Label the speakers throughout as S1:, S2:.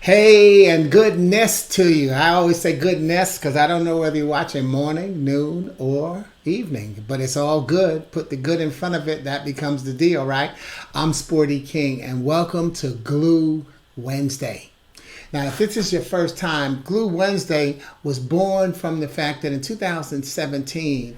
S1: Hey, and goodness to you. I always say goodness because I don't know whether you're watching morning, noon, or evening, but it's all good. Put the good in front of it. That becomes the deal, right? I'm Sporty King, and welcome to Glue Wednesday. Now, if this is your first time, Glue Wednesday was born from the fact that in 2017,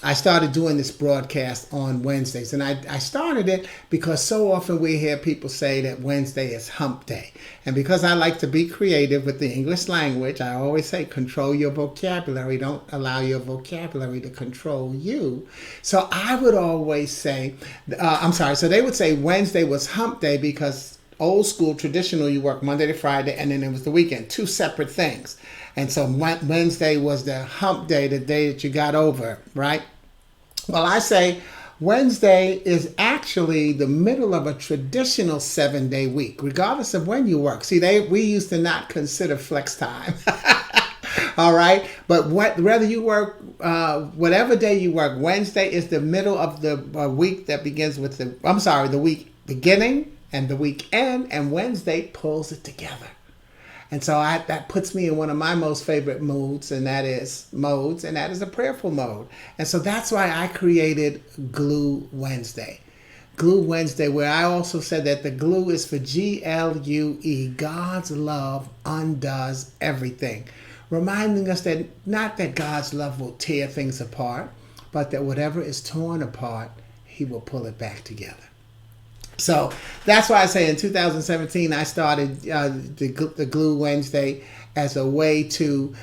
S1: I started doing this broadcast on Wednesdays. And I started it because so often we hear people say that Wednesday is hump day. And because I like to be creative with the English language, I always say control your vocabulary. Don't allow your vocabulary to control you. So I would always say, so they would say Wednesday was hump day because old school, traditional, you work Monday to Friday, and then it was the weekend. Two separate things. And so Wednesday was the hump day, the day that you got over, right? Well, I say Wednesday is actually the middle of a traditional 7-day week, regardless of when you work. See, we used to not consider flex time. All right. But whether you work, whatever day you work, Wednesday is the middle of the week that begins with the week beginning and the weekend, and Wednesday pulls it together. And so that puts me in one of my most favorite moods, and that is a prayerful mode. And so that's why I created Glue Wednesday. Glue Wednesday, where I also said that the glue is for GLUE, God's love undoes everything. Reminding us that not that God's love will tear things apart, but that whatever is torn apart, He will pull it back together. So that's why I say in 2017 I started the Glue Wednesday as a way to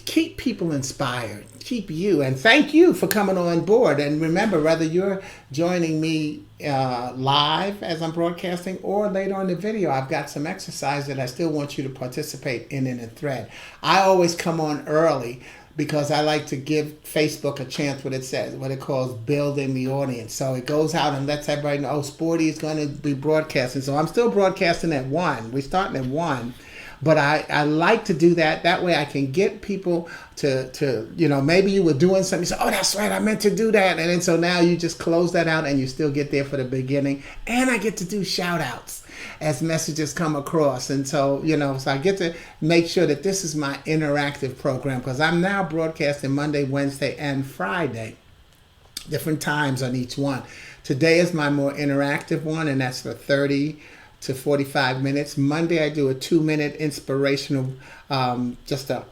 S1: keep people inspired, keep you, and thank you for coming on board. And remember, whether you're joining me live as I'm broadcasting or later on the video, I've got some exercise that I still want you to participate in a thread. I always come on early because I like to give Facebook a chance what it calls building the audience. So it goes out and lets everybody know, Sporty is going to be broadcasting. So I'm still broadcasting at 1. We're starting at 1. But I like to do that. That way I can get people to maybe you were doing something. You say, oh, that's right, I meant to do that. And then so now you just close that out and you still get there for the beginning. And I get to do shout outs as messages come across. And so, so I get to make sure that this is my interactive program because I'm now broadcasting Monday, Wednesday, and Friday. Different times on each one. Today is my more interactive one, and that's for 30 to 45 minutes. Monday, I do a 2-minute inspirational, just a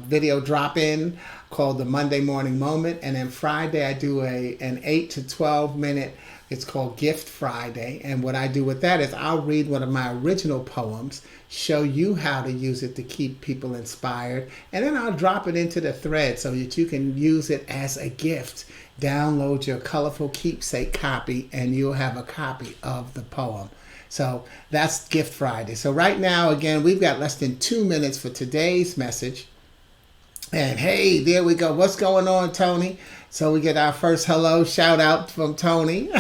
S1: video drop-in called the Monday Morning Moment. And then Friday, I do an 8 to 12 minute, it's called Gift Friday. And what I do with that is I'll read one of my original poems, show you how to use it to keep people inspired, and then I'll drop it into the thread so that you can use it as a gift. Download your colorful keepsake copy and you'll have a copy of the poem. So that's Gift Friday. So right now, again, we've got less than 2 minutes for today's message. And hey, there we go. What's going on, Tony? So we get our first hello shout out from Tony.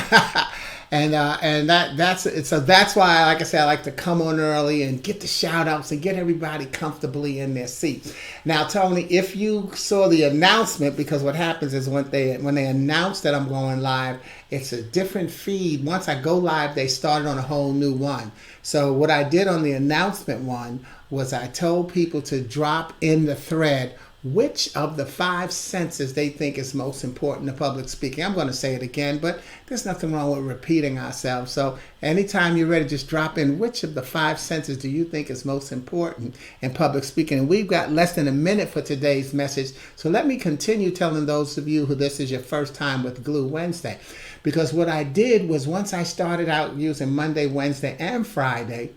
S1: That's it. So that's why, like I said, I like to come on early and get the shout outs and get everybody comfortably in their seats. Now, Tony, if you saw the announcement, because what happens is when they announce that I'm going live, it's a different feed. Once I go live, they started on a whole new one. So what I did on the announcement one was I told people to drop in the thread which of the 5 senses they think is most important to public speaking. I'm going to say it again, but there's nothing wrong with repeating ourselves. So anytime you're ready, just drop in which of the 5 senses do you think is most important in public speaking. And we've got less than a minute for today's message. So let me continue telling those of you who this is your first time with Glue Wednesday. Because what I did was once I started out using Monday, Wednesday, and Friday,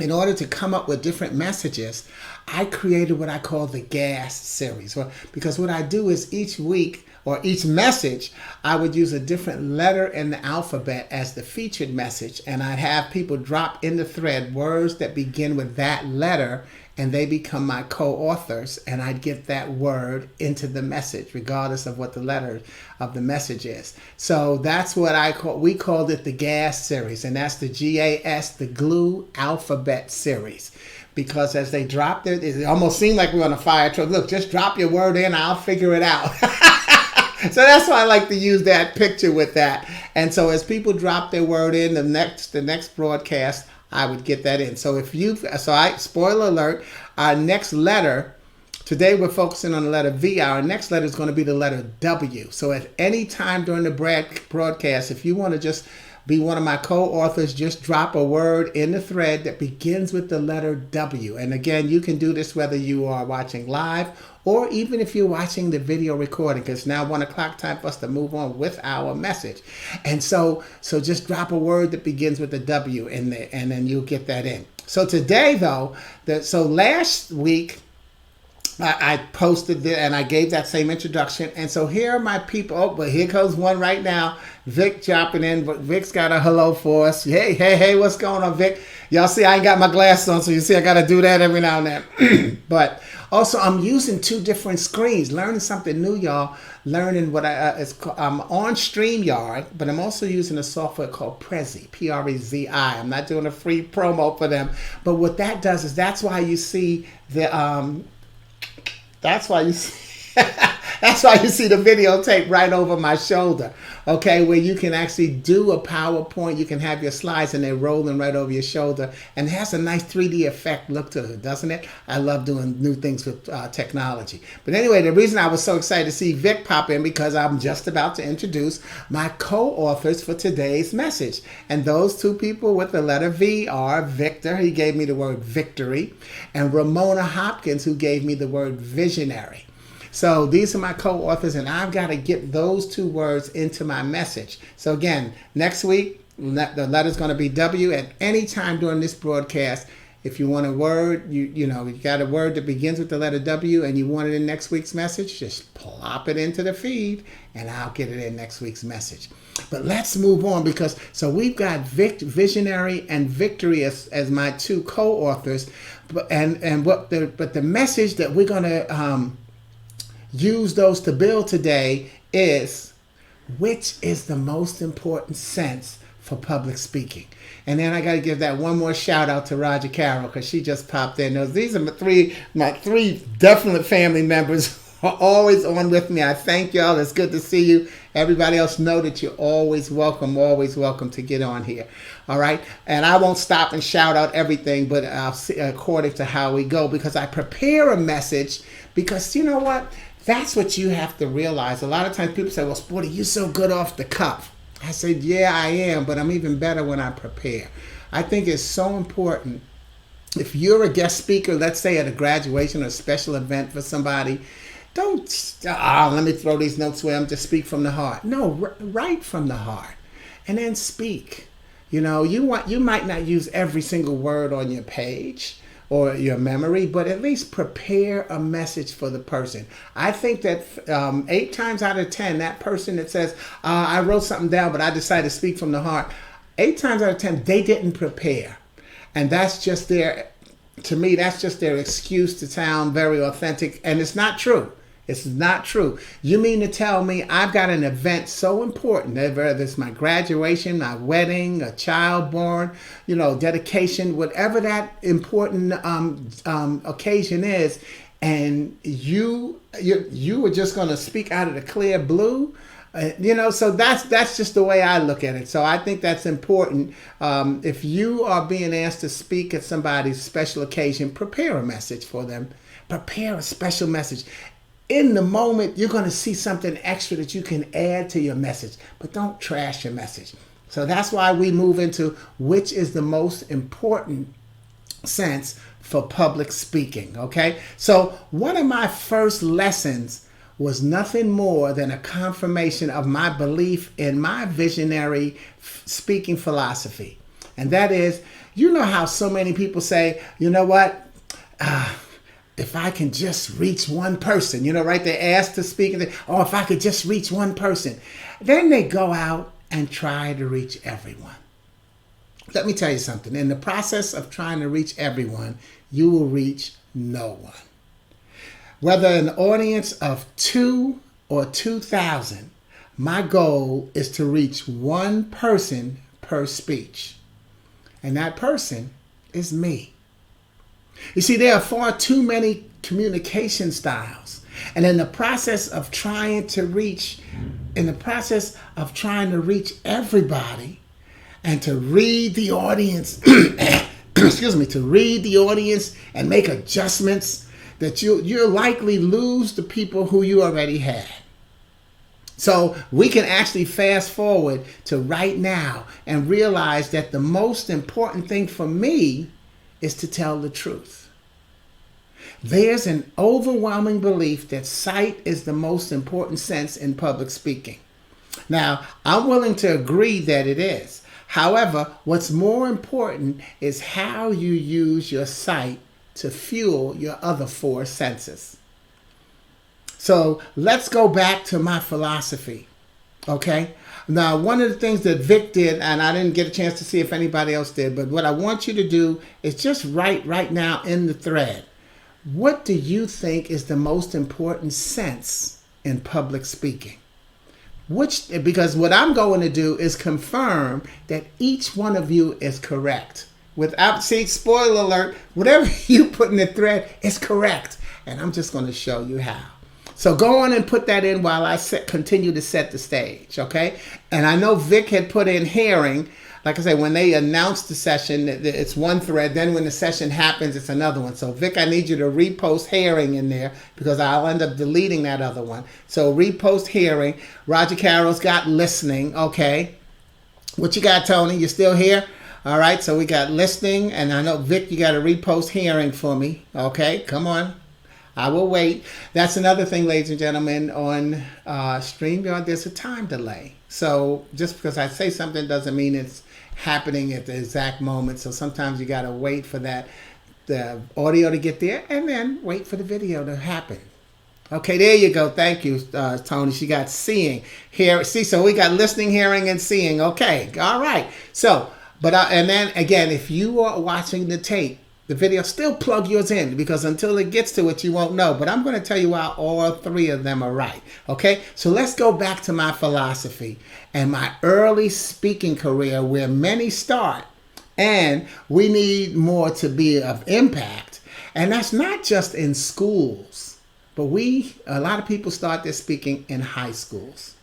S1: in order to come up with different messages, I created what I call the gas series. Because what I do is each week or each message, I would use a different letter in the alphabet as the featured message. And I'd have people drop in the thread words that begin with that letter, and they become my co-authors, and I'd get that word into the message, regardless of what the letter of the message is. So that's what we called it the GAS series, and that's the GAS, the Glue Alphabet series. Because as they dropped it almost seemed like we were on a fire truck. Look, just drop your word in, I'll figure it out. So that's why I like to use that picture with that. And so as people drop their word in the next broadcast, I would get that in. So spoiler alert, our next letter, today we're focusing on the letter V. Our next letter is going to be the letter W. So at any time during the broadcast, if you want to just be one of my co-authors, just drop a word in the thread that begins with the letter W. And again, you can do this whether you are watching live or even if you're watching the video recording, because it's now 1 o'clock, time for us to move on with our message. And so just drop a word that begins with the W in there, and then you'll get that in. So today, though, last week, I posted it and I gave that same introduction. And so here are my people. Oh, but here comes one right now. Vic dropping in. But Vic's got a hello for us. Hey, what's going on, Vic? Y'all see I ain't got my glasses on, so you see I got to do that every now and then. But also I'm using 2 different screens. Learning something new, y'all. Learning what I'm on StreamYard, but I'm also using a software called Prezi, Prezi. I'm not doing a free promo for them. But what that does is that's why you see the... That's why you see, that's why you see the videotape right over my shoulder, okay, where you can actually do a PowerPoint. You can have your slides and they're rolling right over your shoulder, and it has a nice 3D effect look to it, doesn't it? I love doing new things with technology. But anyway, the reason I was so excited to see Vic pop in because I'm just about to introduce my co-authors for today's message. And those 2 people with the letter V are Victor, he gave me the word victory, and Ramona Hopkins, who gave me the word visionary. So these are my co-authors, and I've got to get those 2 words into my message. So again, next week, the letter's going to be W. At any time during this broadcast, if you want a word, you got a word that begins with the letter W and you want it in next week's message, just plop it into the feed and I'll get it in next week's message. But let's move on, because so we've got Visionary and Victory as my 2 co-authors, but the message that we're going to use those to build today is, which is the most important sense for public speaking? And then I got to give that one more shout out to Roger Carroll, because she just popped in. These are my three definite family members are always on with me. I thank y'all. It's good to see you. Everybody else know that you're always welcome to get on here. All right. And I won't stop and shout out everything, but I'll see according to how we go, because I prepare a message, because you know what? That's what you have to realize. A lot of times people say, well, Sporty, you're so good off the cuff. I said, yeah, I am, but I'm even better when I prepare. I think it's so important. If you're a guest speaker, let's say at a graduation or a special event for somebody, don't, let me throw these notes where I'm just speak from the heart. No, write from the heart and then speak. You know, you might not use every single word on your page or your memory, but at least prepare a message for the person. I think that 8 times out of 10, that person that says, I wrote something down, but I decided to speak from the heart, 8 times out of 10, they didn't prepare. And that's just to me, that's just their excuse to sound very authentic. And it's not true. It's not true. You mean to tell me I've got an event so important, whether it's my graduation, my wedding, a child born, dedication, whatever that important occasion is, and you were just going to speak out of the clear blue? So that's just the way I look at it. So I think that's important. If you are being asked to speak at somebody's special occasion, prepare a message for them. Prepare a special message. In the moment, you're going to see something extra that you can add to your message, but don't trash your message. So that's why we move into which is the most important sense for public speaking, okay? So one of my first lessons was nothing more than a confirmation of my belief in my visionary speaking philosophy. And that is, you know how so many people say, you know what, if I can just reach one person, right? They're asked to speak and they, if I could just reach one person. Then they go out and try to reach everyone. Let me tell you something. In the process of trying to reach everyone, you will reach no one. Whether an audience of 2 or 2,000, my goal is to reach one person per speech. And that person is me. You see, there are far too many communication styles. And in the process of trying to reach everybody and to read the audience, excuse me, to read the audience and make adjustments, that you'll likely lose the people who you already had. So we can actually fast forward to right now and realize that the most important thing for me is to tell the truth. There's an overwhelming belief that sight is the most important sense in public speaking. Now, I'm willing to agree that it is. However, what's more important is how you use your sight to fuel your other four senses. So let's go back to my philosophy, okay? Now, one of the things that Vic did, and I didn't get a chance to see if anybody else did, but what I want you to do is just write right now in the thread, what do you think is the most important sense in public speaking? Because what I'm going to do is confirm that each one of you is correct. Spoiler alert, whatever you put in the thread is correct. And I'm just going to show you how. So go on and put that in while I continue to set the stage, okay? And I know Vic had put in hearing. Like I say, when they announce the session, it's one thread. Then when the session happens, it's another one. So Vic, I need you to repost hearing in there because I'll end up deleting that other one. So repost hearing. Roger Carroll's got listening, okay? What you got, Tony? You still here? All right, so we got listening. And I know, Vic, you got to repost hearing for me. Okay, come on. I will wait. That's another thing, ladies and gentlemen, on StreamYard, there's a time delay. So just because I say something doesn't mean it's happening at the exact moment. So sometimes you got to wait for the audio to get there and then wait for the video to happen. Okay, there you go. Thank you, Tony. She got seeing, hear. See, so we got listening, hearing, and seeing. Okay, all right. So, and then again, if you are watching the tape, the video, still plug yours in because until it gets to it, you won't know. But I'm going to tell you why all three of them are right. Okay, so let's go back to my philosophy and my early speaking career where many start. And we need more to be of impact. And that's not just in schools, but a lot of people start their speaking in high schools.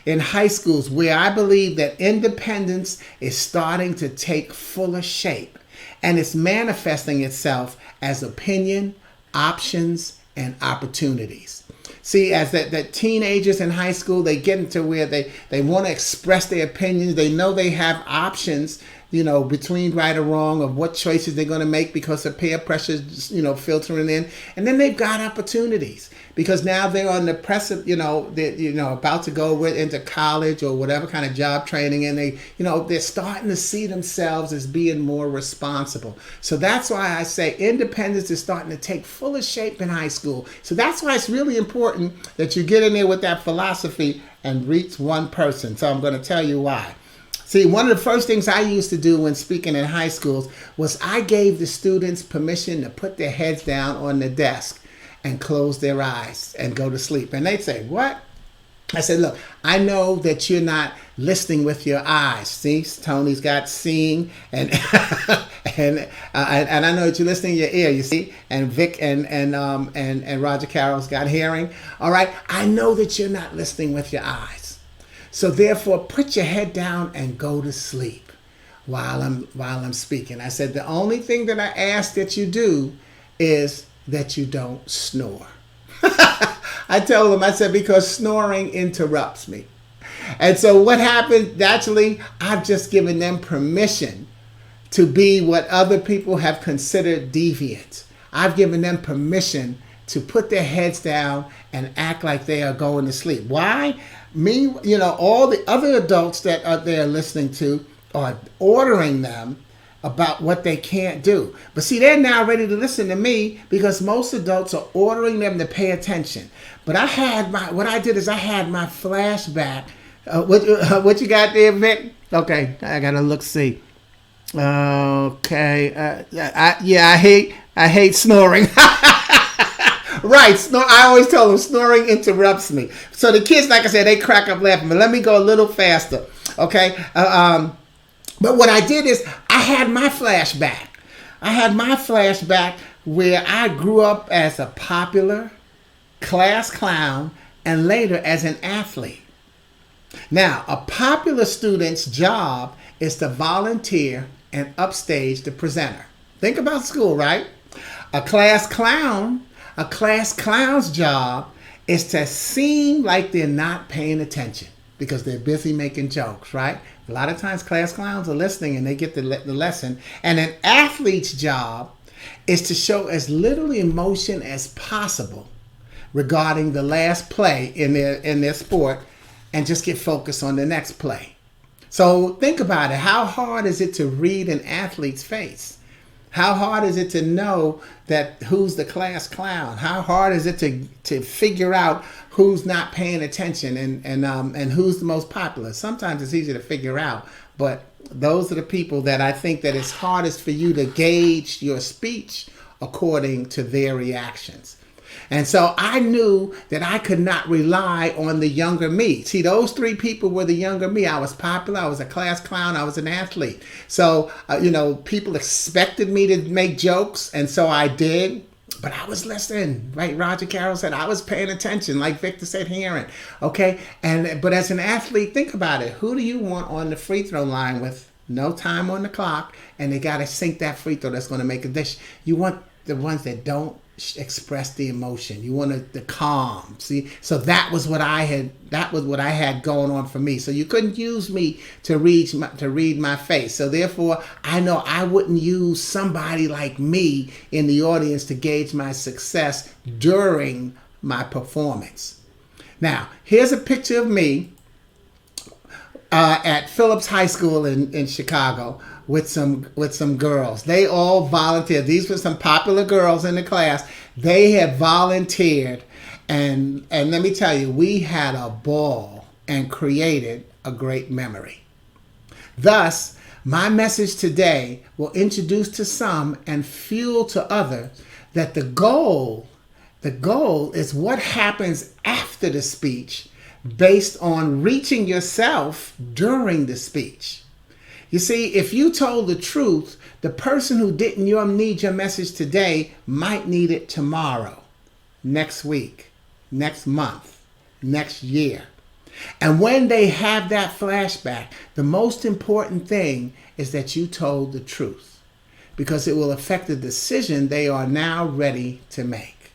S1: In high schools where I believe that independence is starting to take fuller shape. And it's manifesting itself as opinion, options, and opportunities. See, as that teenagers in high school, they get into where they want to express their opinions. They know they have options, between right or wrong of what choices they're going to make because of peer pressure, filtering in. And then they've got opportunities because now they're on the precipice, they're about to go into college or whatever kind of job training. And they're starting to see themselves as being more responsible. So that's why I say independence is starting to take fuller shape in high school. So that's why it's really important that you get in there with that philosophy and reach one person. So I'm going to tell you why. See, one of the first things I used to do when speaking in high schools was I gave the students permission to put their heads down on the desk and close their eyes and go to sleep. And they'd say, what? I said, look, I know that you're not listening with your eyes. See, Tony's got seeing and and I know that you're listening with your ear, you see, and Vic and Roger Carroll's got hearing. All right, I know that you're not listening with your eyes. So therefore, put your head down and go to sleep while I'm speaking. I said the only thing that I ask that you do is that you don't snore. I told them, I said, because snoring interrupts me. And so what happened, naturally, I've just given them permission to be what other people have considered deviant. I've given them permission to put their heads down and act like they are going to sleep. Why? All the other adults that are there listening to are ordering them about what they can't do. But see, they're now ready to listen to me because most adults are ordering them to pay attention. But I had my flashback. What you got there, Vic? Okay, I gotta look, see. Okay, I hate snoring. Right, I always tell them snoring interrupts me. So the kids, like I said, they crack up laughing. But let me go a little faster, okay? But what I did is I had my flashback. I had my flashback where I grew up as a popular, class clown, and later as an athlete. Now, a popular student's job is to volunteer and upstage the presenter. Think about school, right? A class clown's job is to seem like they're not paying attention because they're busy making jokes, right? A lot of times class clowns are listening and they get the lesson. And an athlete's job is to show as little emotion as possible regarding the last play in their sport and just get focused on the next play. So think about it. How hard is it to read an athlete's face? How hard is it to know that who's the class clown? How hard is it to figure out who's not paying attention and who's the most popular? Sometimes it's easy to figure out, but those are the people that I think that it's hardest for you to gauge your speech according to their reactions. And so I knew that I could not rely on the younger me. See, those three people were the younger me. I was popular. I was a class clown. I was an athlete. So, people expected me to make jokes. And so I did. But I was listening, right? Roger Carroll said I was paying attention, like Victor said, hearing. Okay. But as an athlete, think about it. Who do you want on the free throw line with no time on the clock and they got to sink that free throw that's going to make a dish? You want the ones that don't express the emotion. You wanted the calm. See, so that was what I had going on for me. So you couldn't use me to read my face. So therefore, I know I wouldn't use somebody like me in the audience to gauge my success during my performance. Now, here's a picture of me at Phillips High School in Chicago with some girls. They all volunteered. These were some popular girls in the class. They had volunteered, and let me tell you, we had a ball and created a great memory. Thus, my message today will introduce to some and fuel to others that the goal is what happens after the speech based on reaching yourself during the speech. You see, if you told the truth, the person who didn't need your message today might need it tomorrow, next week, next month, next year. And when they have that flashback, the most important thing is that you told the truth, because it will affect the decision they are now ready to make.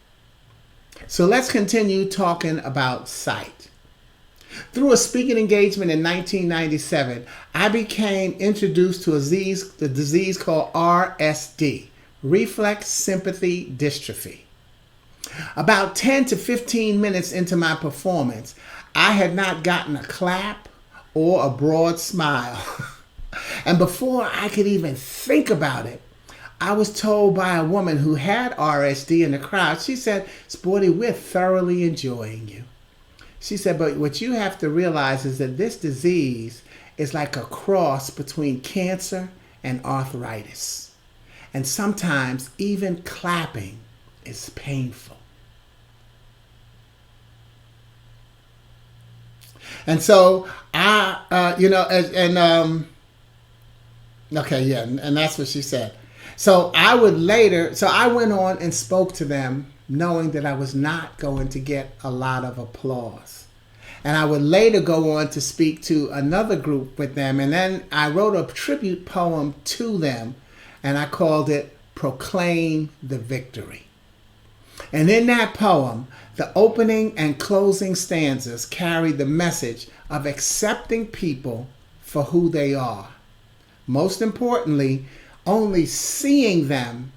S1: So let's continue talking about sight. Through a speaking engagement in 1997, I became introduced to the disease called RSD, reflex sympathy dystrophy. About 10 to 15 minutes into my performance, I had not gotten a clap or a broad smile. And before I could even think about it, I was told by a woman who had RSD in the crowd, she said, "Sporty, we're thoroughly enjoying you." She said, "But what you have to realize is that this disease is like a cross between cancer and arthritis. And sometimes even clapping is painful." And so and that's what she said. So I went on and spoke to them knowing that I was not going to get a lot of applause. And I would later go on to speak to another group with them. And then I wrote a tribute poem to them, and I called it Proclaim the Victory. And in that poem, the opening and closing stanzas carried the message of accepting people for who they are. Most importantly, only seeing them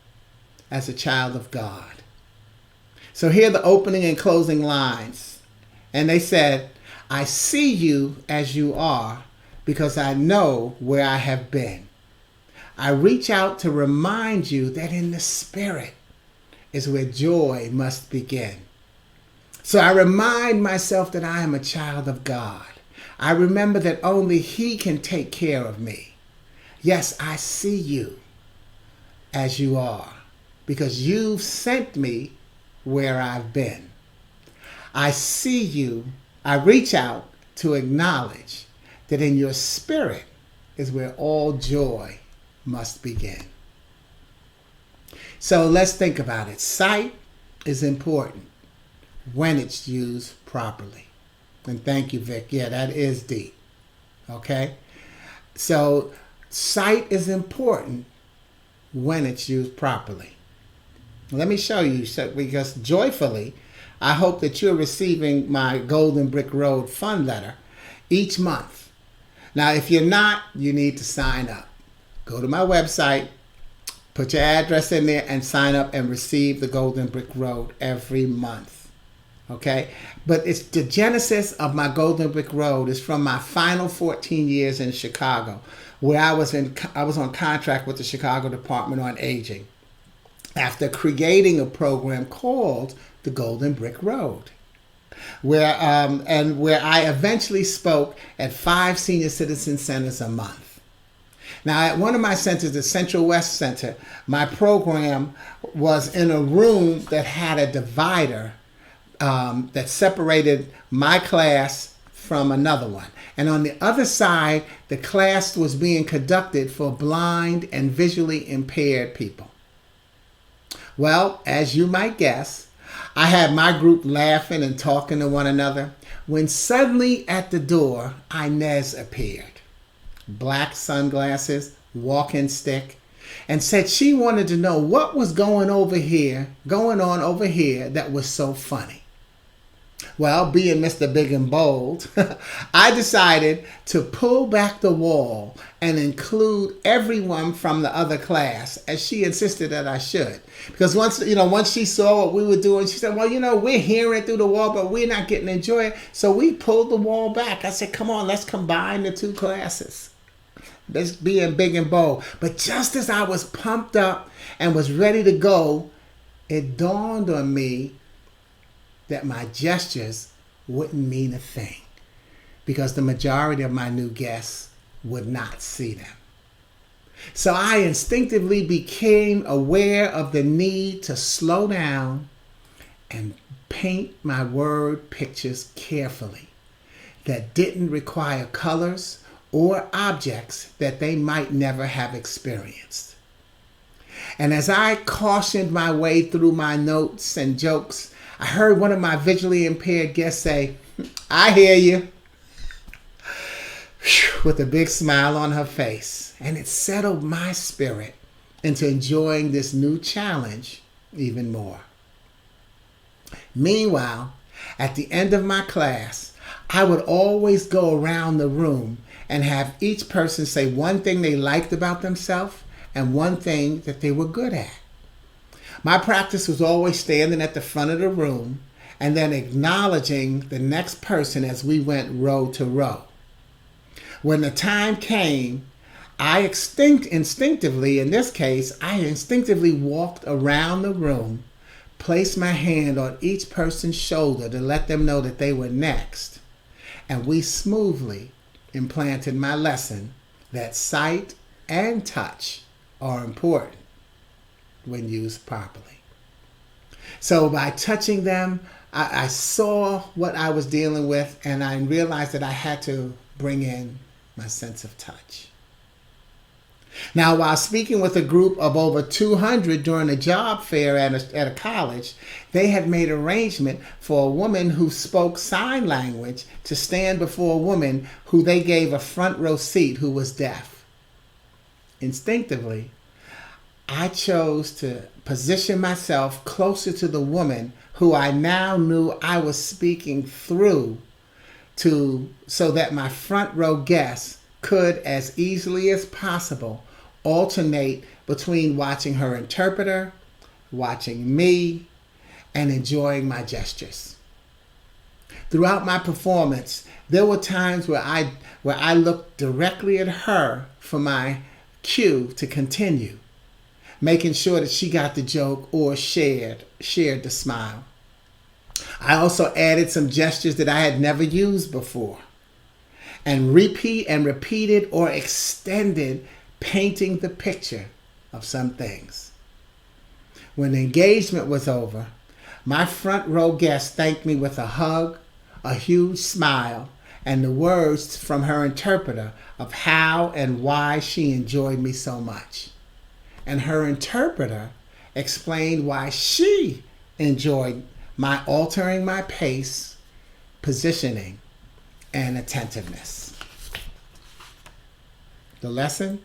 S1: as a child of God. So here are the opening and closing lines. And they said, "I see you as you are because I know where I have been. I reach out to remind you that in the spirit is where joy must begin. So I remind myself that I am a child of God. I remember that only He can take care of me. Yes, I see you as you are because you've sent me where I've been. I see you. I reach out to acknowledge that in your spirit is where all joy must begin." So let's think about it. Sight is important. when it's used properly. And thank you, Vic. Yeah, that is deep. Okay? So sight is important when it's used properly. Let me show you, because joyfully, I hope that you're receiving my Golden Brick Road fund letter each month. Now, if you're not, you need to sign up. Go to my website, put your address in there, and sign up and receive the Golden Brick Road every month. Okay? But it's the genesis of my Golden Brick Road is from my final 14 years in Chicago, where I was on contract with the Chicago Department on Aging after creating a program called the Golden Brick Road, where I eventually spoke at 5 senior citizen centers a month. Now, at one of my centers, the Central West Center, my program was in a room that had a divider that separated my class from another one. And on the other side, the class was being conducted for blind and visually impaired people. Well, as you might guess, I had my group laughing and talking to one another when suddenly at the door, Inez appeared. Black sunglasses, walking stick, and said she wanted to know what was going on over here that was so funny. Well, being Mr. Big and Bold, I decided to pull back the wall and include everyone from the other class, as she insisted that I should. Because once she saw what we were doing, she said, well, we're hearing through the wall, but we're not getting to enjoy it. So we pulled the wall back. I said, come on, let's combine the two classes. Let's be Big and Bold. But just as I was pumped up and was ready to go, it dawned on me that my gestures wouldn't mean a thing, because the majority of my new guests would not see them. So I instinctively became aware of the need to slow down and paint my word pictures carefully that didn't require colors or objects that they might never have experienced. And as I cautioned my way through my notes and jokes, I heard one of my visually impaired guests say, I hear you, with a big smile on her face. And it settled my spirit into enjoying this new challenge even more. Meanwhile, at the end of my class, I would always go around the room and have each person say one thing they liked about themselves and one thing that they were good at. My practice was always standing at the front of the room and then acknowledging the next person as we went row to row. When the time came, I instinctively walked around the room, placed my hand on each person's shoulder to let them know that they were next, and we smoothly implanted my lesson that sight and touch are important when used properly. So by touching them, I saw what I was dealing with, and I realized that I had to bring in my sense of touch. Now, while speaking with a group of over 200 during a job fair at a college, they had made arrangement for a woman who spoke sign language to stand before a woman who they gave a front row seat who was deaf. Instinctively, I chose to position myself closer to the woman who I now knew I was speaking through so that my front row guests could, as easily as possible, alternate between watching her interpreter, watching me, and enjoying my gestures. Throughout my performance, there were times where I looked directly at her for my cue to continue, making sure that she got the joke or shared the smile. I also added some gestures that I had never used before, and repeated or extended painting the picture of some things. When the engagement was over, my front row guest thanked me with a hug, a huge smile, and the words from her interpreter of how and why she enjoyed me so much. And her interpreter explained why she enjoyed my altering my pace, positioning, and attentiveness. The lesson: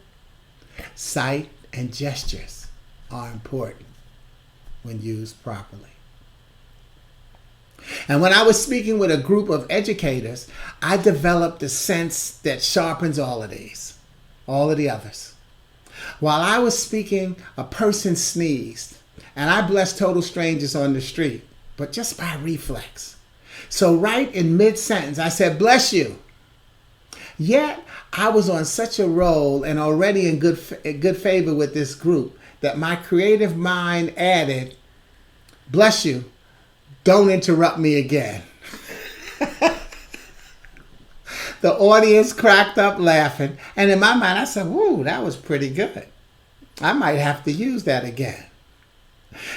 S1: sight and gestures are important when used properly. And when I was speaking with a group of educators, I developed a sense that sharpens all of the others. While I was speaking, a person sneezed, and I blessed total strangers on the street, but just by reflex. So right in mid-sentence, I said, "Bless you." Yet, I was on such a roll and already in good favor with this group that my creative mind added, "Bless you, don't interrupt me again." The audience cracked up laughing, and in my mind I said, "Woo, that was pretty good. I might have to use that again."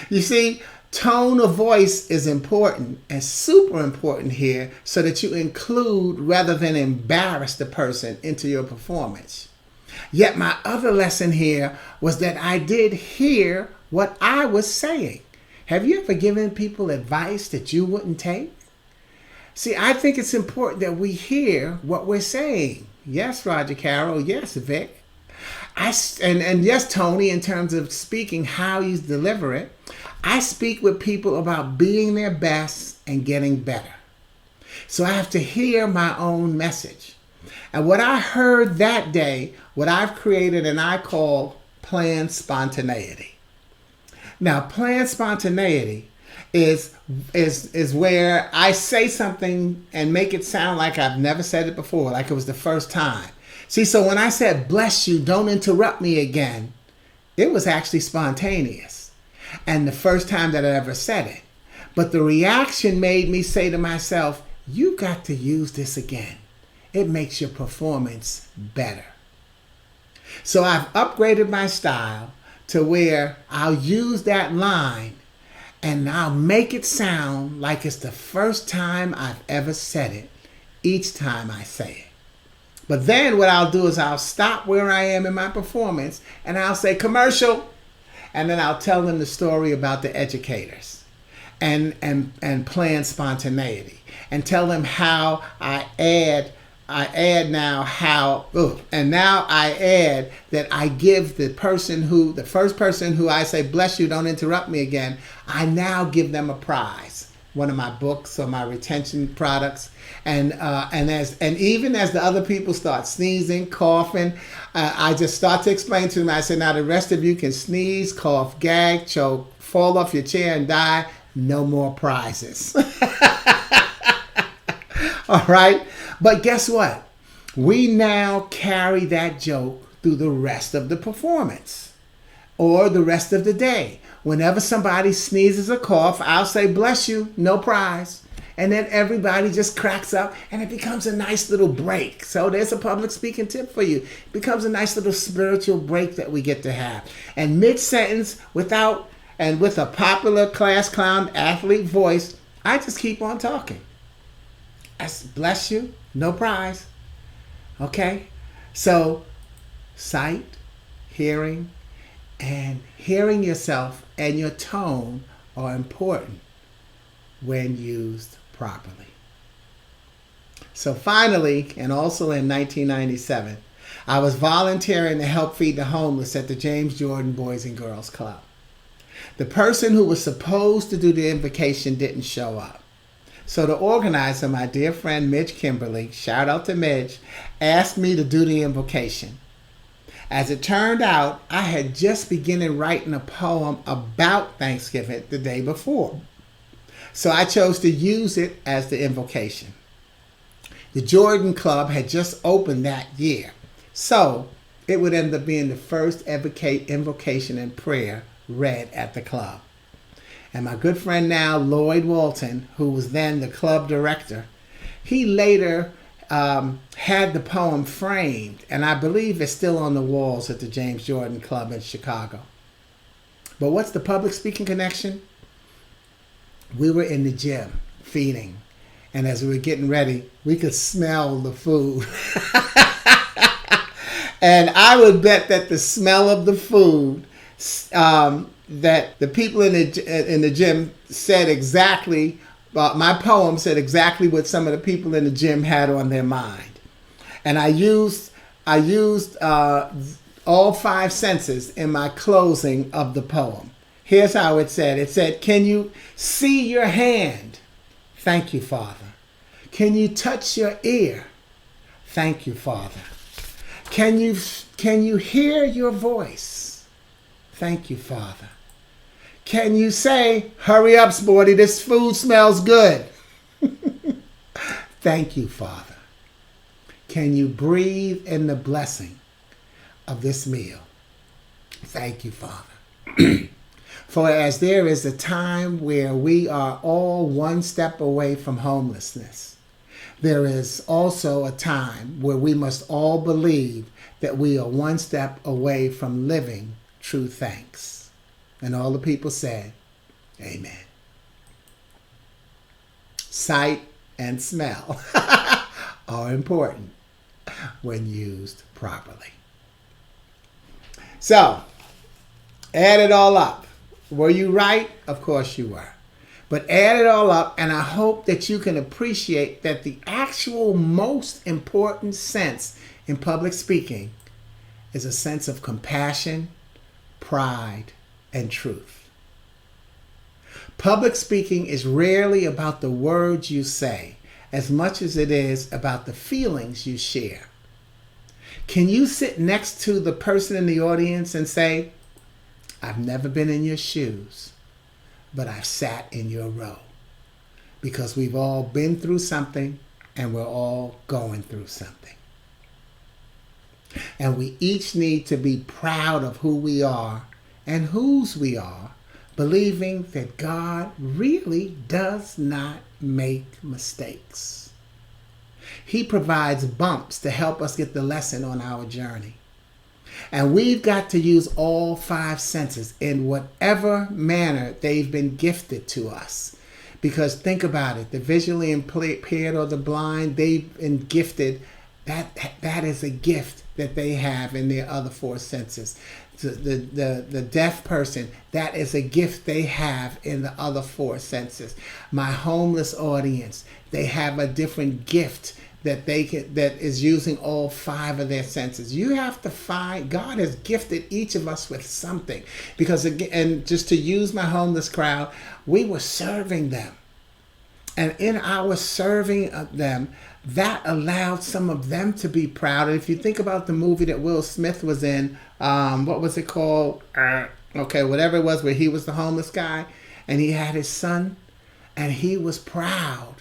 S1: You see, tone of voice is important and super important here, so that you include rather than embarrass the person into your performance. Yet my other lesson here was that I did hear what I was saying. Have you ever given people advice that you wouldn't take? See, I think it's important that we hear what we're saying. Yes, Roger Carroll. Yes, Vic. And yes, Tony, in terms of speaking, how you deliver it. I speak with people about being their best and getting better. So I have to hear my own message. And what I heard that day, what I've created and I call planned spontaneity. Now, planned spontaneity is where I say something and make it sound like I've never said it before, like it was the first time. See, so when I said, "Bless you, don't interrupt me again," it was actually spontaneous. And the first time that I ever said it. But the reaction made me say to myself, "You got to use this again. It makes your performance better." So I've upgraded my style to where I'll use that line and I'll make it sound like it's the first time I've ever said it, each time I say it. But then what I'll do is I'll stop where I am in my performance and I'll say, "Commercial," and then I'll tell them the story about the educators and plan spontaneity and tell them how I add that I give the first person who I say, "Bless you, don't interrupt me again," I now give them a prize, one of my books or my retention products. And even as the other people start sneezing, coughing, I just start to explain to them. I say, "Now the rest of you can sneeze, cough, gag, choke, fall off your chair and die. No more prizes." All right? But guess what? We now carry that joke through the rest of the performance or the rest of the day. Whenever somebody sneezes or cough, I'll say, "Bless you, no prize." And then everybody just cracks up and it becomes a nice little break. So there's a public speaking tip for you. It becomes a nice little spiritual break that we get to have. And mid-sentence, with a popular class clown athlete voice, I just keep on talking. I said, "Bless you, no prize." Okay? So sight, hearing, and hearing yourself and your tone are important when used properly. So finally, and also in 1997, I was volunteering to help feed the homeless at the James Jordan Boys and Girls Club. The person who was supposed to do the invocation didn't show up. So the organizer, my dear friend Midge Kimberly, shout out to Midge, asked me to do the invocation. As it turned out, I had just begun writing a poem about Thanksgiving the day before. So I chose to use it as the invocation. The Jordan Club had just opened that year. So it would end up being the first invocation and prayer read at the club. And my good friend now, Lloyd Walton, who was then the club director, he later had the poem framed, and I believe it's still on the walls at the James Jordan Club in Chicago. But what's the public speaking connection? We were in the gym feeding, and as we were getting ready, we could smell the food. And I would bet that the smell of the food that the people in the gym said exactly. My poem said exactly what some of the people in the gym had on their mind, and I used all five senses in my closing of the poem. Here's how it said. It said, "Can you see your hand? Thank you, Father. Can you touch your ear? Thank you, Father. Can you hear your voice? Thank you, Father. Can you say, 'Hurry up, Sporty, this food smells good'? Thank you, Father. Can you breathe in the blessing of this meal? Thank you, Father. For as there is a time where we are all one step away from homelessness, there is also a time where we must all believe that we are one step away from living true thanks." And all the people said, amen. Sight and smell are important when used properly. So, add it all up. Were you right? Of course you were. But add it all up, and I hope that you can appreciate that the actual most important sense in public speaking is a sense of compassion, pride, and truth. Public speaking is rarely about the words you say as much as it is about the feelings you share. Can you sit next to the person in the audience and say, "I've never been in your shoes, but I've sat in your row"? Because we've all been through something and we're all going through something. And we each need to be proud of who we are and whose we are, believing that God really does not make mistakes. He provides bumps to help us get the lesson on our journey. And we've got to use all five senses in whatever manner they've been gifted to us. Because think about it, the visually impaired or the blind, they've been gifted. That is a gift that they have in their other four senses. The deaf person, that is a gift they have in the other four senses. My homeless audience, they have a different gift that is using all five of their senses. You have to find, God has gifted each of us with something. Because again, and just to use my homeless crowd, we were serving them. And in our serving of them, that allowed some of them to be proud. And if you think about the movie that Will Smith was in, what was it called? Whatever it was, where he was the homeless guy and he had his son and he was proud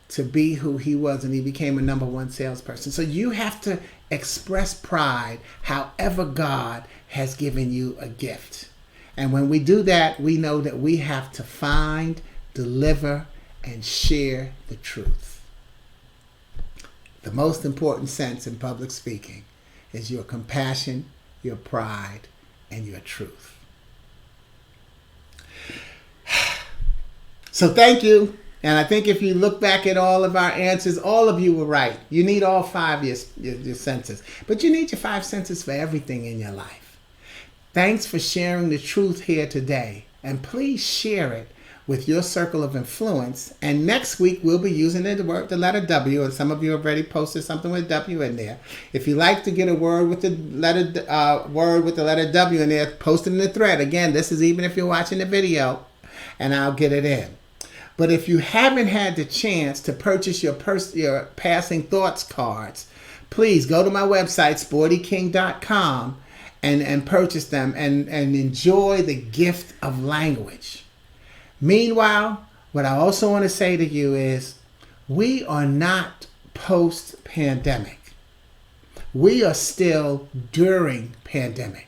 S1: to be who he was, and he became a #1 salesperson. So you have to express pride however God has given you a gift. And when we do that, we know that we have to find, deliver, and share the truth. The most important sense in public speaking is your compassion, your pride, and your truth. So thank you. And I think if you look back at all of our answers, all of you were right. You need all five of your senses. But you need your five senses for everything in your life. Thanks for sharing the truth here today. And please share it with your circle of influence. And next week, we'll be using the letter W. And some of you already posted something with W in there. If you like to get a word with the letter W in there, post it in the thread. Again, this is even if you're watching the video, and I'll get it in. But if you haven't had the chance to purchase your Passing Thoughts cards, please go to my website, sportyking.com, and purchase them and enjoy the gift of language. Meanwhile, what I also want to say to you is, we are not post-pandemic. We are still during pandemic.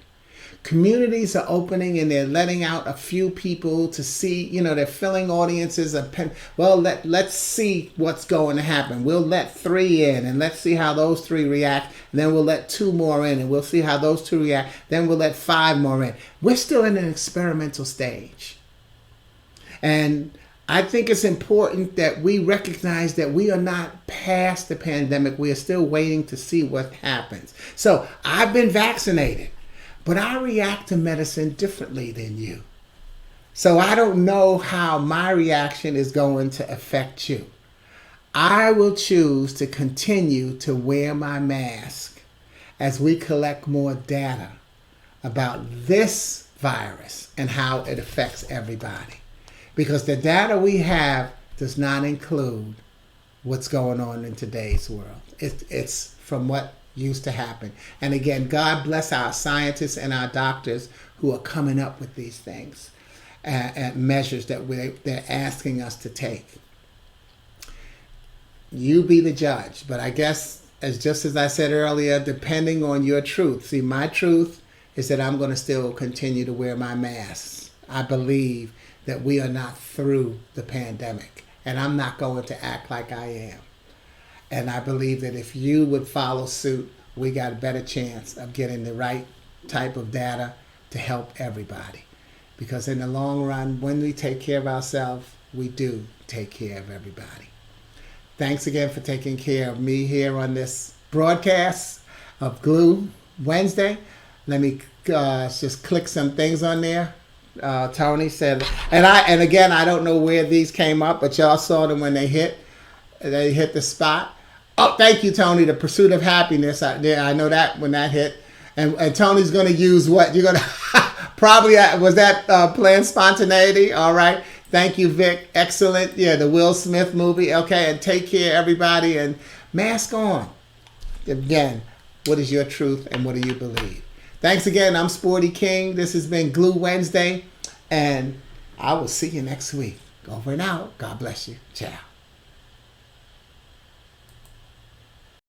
S1: Communities are opening and they're letting out a few people to see, they're filling audiences. Let's see what's going to happen. We'll let 3 in and let's see how those 3 react. And then we'll let 2 more in and we'll see how those 2 react. Then we'll let 5 more in. We're still in an experimental stage. And I think it's important that we recognize that we are not past the pandemic. We are still waiting to see what happens. So I've been vaccinated. But I react to medicine differently than you. So I don't know how my reaction is going to affect you. I will choose to continue to wear my mask as we collect more data about this virus and how it affects everybody. Because the data we have does not include what's going on in today's world. It's from what used to happen. And again, God bless our scientists and our doctors who are coming up with these things and measures that they're asking us to take. You be the judge. But I guess, just as I said earlier, depending on your truth. See, my truth is that I'm going to still continue to wear my masks. I believe that we are not through the pandemic. And I'm not going to act like I am. And I believe that if you would follow suit, we got a better chance of getting the right type of data to help everybody. Because in the long run, when we take care of ourselves, we do take care of everybody. Thanks again for taking care of me here on this broadcast of Glue Wednesday. Let me just click some things on there. Tony said, and again, I don't know where these came up, but y'all saw them when they hit the spot. Oh, thank you, Tony. The Pursuit of Happiness. I know that when that hit. And Tony's going to use what? You're going to probably, was that Planned Spontaneity? All right. Thank you, Vic. Excellent. Yeah, the Will Smith movie. Okay, and take care, everybody, and mask on. Again, what is your truth and what do you believe? Thanks again. I'm Sporty King. This has been Glue Wednesday, and I will see you next week. Over and out. God bless you. Ciao.